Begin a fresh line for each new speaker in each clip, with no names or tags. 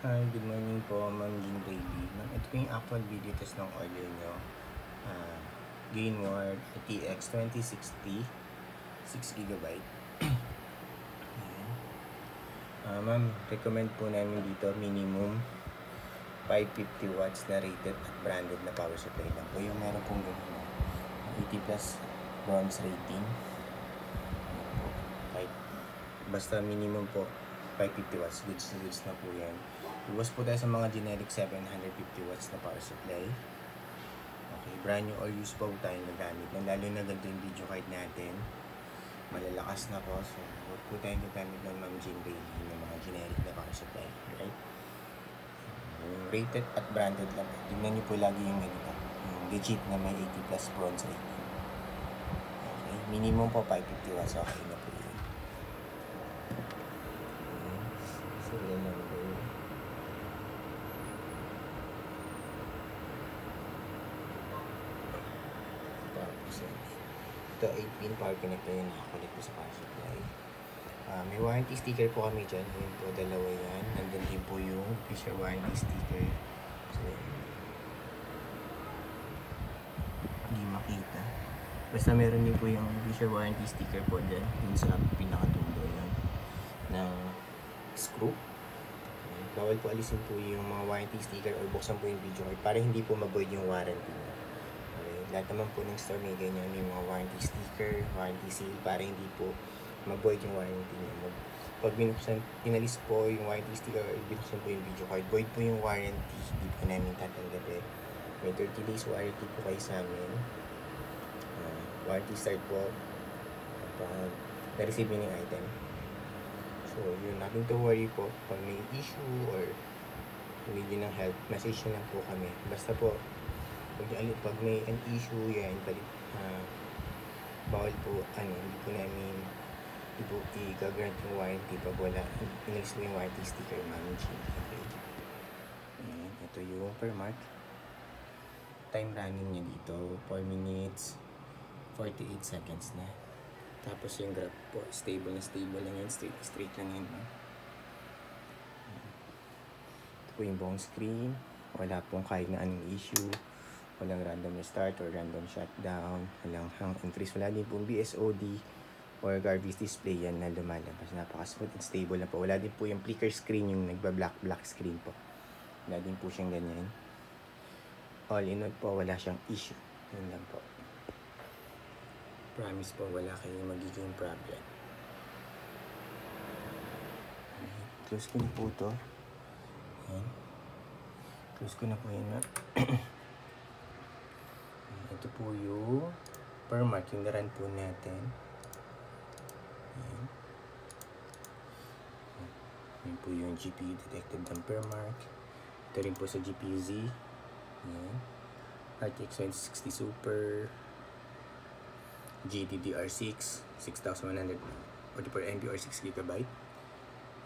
Hi, good morning po, Ma'am Jean Brady. Ma'am, ito po yung actual video test ng order nyo. Gainward RTX 2060, 6GB. Ma'am, recommend po namin dito minimum 550 watts na rated at branded na power supply lang po. Yung meron pong ganun, 80 plus bronze rating. Basta minimum po 550 watts, goods na po yan. Iwas po tayo sa mga generic 750 watts na power supply. Okay, brand new or used po tayo nagamit. Lalo na ganito yung video card natin. Malalakas na po. So, huwag po tayo nagamit ng Ma'am Jean Bailey ng mga generic na power supply. Right? Rated at branded lang po. Tingnan nyo po lagi yung ganito. Yung legit na may 80 plus bronze rating. Okay, minimum po 550 watts. Okay na po yun. So, yan lang po. Ito 8-pin power connector yung nakakulit po sa power supply. May warranty sticker po kami dyan. Yun po, dalawa yan. Nandun din po yung official warranty sticker. So, hindi makita. Basta meron din po yung official warranty sticker po dyan. Yun sa pinakatulo yan ng screw. Bawal po alisin po yung mga warranty sticker or buksan po yung video card para hindi po ma-void yung warranty nyo. Lahat naman po ng store may ganyan, may mga warranty sticker, warranty seal para hindi po mag-void yung warranty niyo. Pag pinalis po yung warranty sticker or binuksan po yung video card, void po yung warranty, hindi po namin tatanggapin. May 30 days warranty po kayo sa amin. Warranty start po kapag na-receive yun yung item. So yun, nothing to worry po. Pag may issue or hindi ng help, message nyo lang po kami. Basta po pag may an issue yan, bawal po, hindi po namin i-grant yung warranty pag wala, inalis mo yung warranty sticker, Ma'am Jean. Okay. Ayan, ito yung per mark. Time running niya dito, 4 minutes, 48 seconds na. Tapos yung graph po, stable lang yan, straight lang yan. Ito po yung buong screen, wala pong kahit na anong issue. Walang random restart or random shutdown, walang hang increase, wala din pong BSOD or garbage display yan na lumalabas. Napaka-smooth and stable na po. Wala din po yung flicker screen, yung nagba-black screen po. Wala din po siyang ganyan. All in all po, wala siyang issue. Yun lang po. Promise po, wala kayong magiging problem. Close ko na po ito. Ayan. Close ko na po yun. Ito po yung per mark, yung naran po natin. Ayan. Ayan po yung GPU detected ng per mark. Ito rin po sa GPU-Z. Ayan. RTX 2060 Super. GDDR6 6144 MB or 6GB.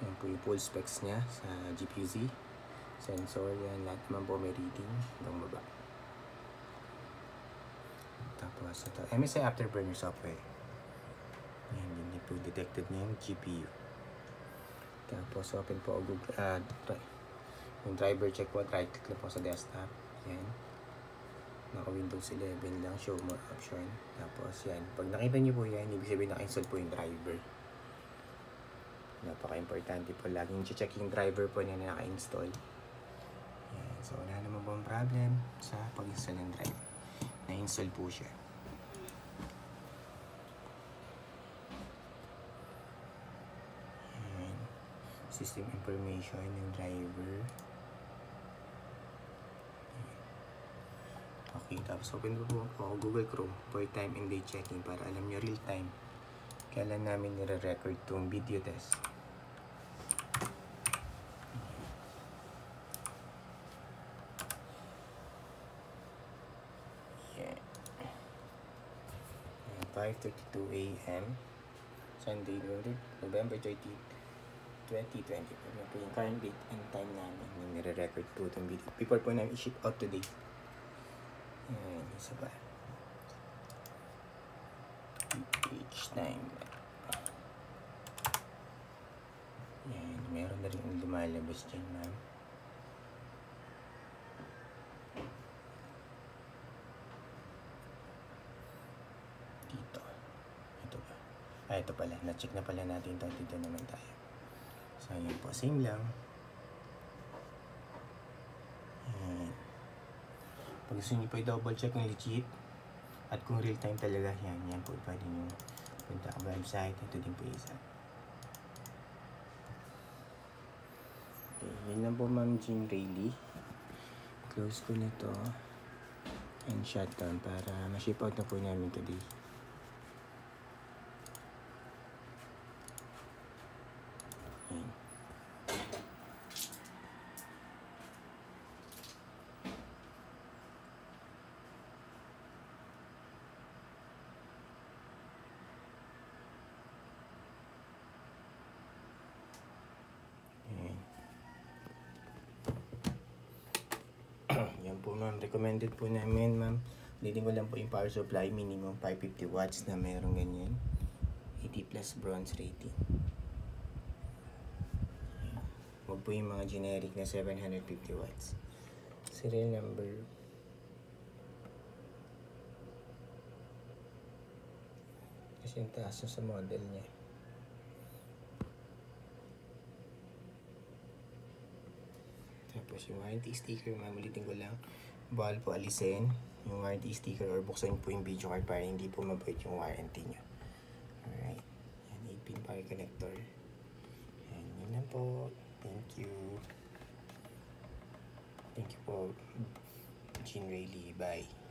Ayan po yung full specs niya sa GPU-Z. Sensor yan, lahat naman po may reading hanggang baba. Tapos ito, MSI Afterburner software. Ayan, hindi po detected niya yung GPU. Tapos open po Google, yung driver check po, right click lang po sa desktop. Ayan. Naka Windows 11 lang, show more option. Tapos yan, pag nakita niyo po yan, ibig sabihin naka-install po yung driver. Napaka-importante po, laging check yung driver po na naka-install. Ayan, so wala naman pong problem sa pag-install ng driver. Na-install po siya. Ayan. System information ng driver. Ayan. Okay, tapos open po ako Google Chrome for time and day checking para alam nyo real time kailan namin nire-record itong video test. Yeah. 5:32 AM Sunday, November 30, 2020. Yan po yung current date and time namin na nire-record po itong video. Before po namin i-ship out today. Ayan, isa ba? Page time. Ayan, meron na rin lumalabas dyan, ma'am. Ito pala, na-check na pala natin ito. Dito naman tayo. So, yun po. Same lang. Ayan. Pag gusto nyo po i-double check kung legit at kung real time talaga, yan po. Pwede nyo punta ang website. Ito din po isa. Okay, yun lang po Ma'am Jean Rayleigh. Close ko na to and shutdown para ma-ship out na po namin today. Ayan. Yan po ma'am, recommended po namin ma'am. Leading ko lang po yung power supply, minimum 550 watts na merong ganyan. 80 plus bronze rating. Huwag po yung mga generic na 750 watts. Serial number. Kasi yung taas sa model niya. Tapos yung warranty sticker, mamulitin ko lang. Bawal po alisin yung warranty sticker or buksan po yung video card para hindi po mabait yung warranty nyo. Alright. Yan, 8-pin power connector. Yan, yun lang po. Thank you. Thank you po, Jean Rayleigh. Bye.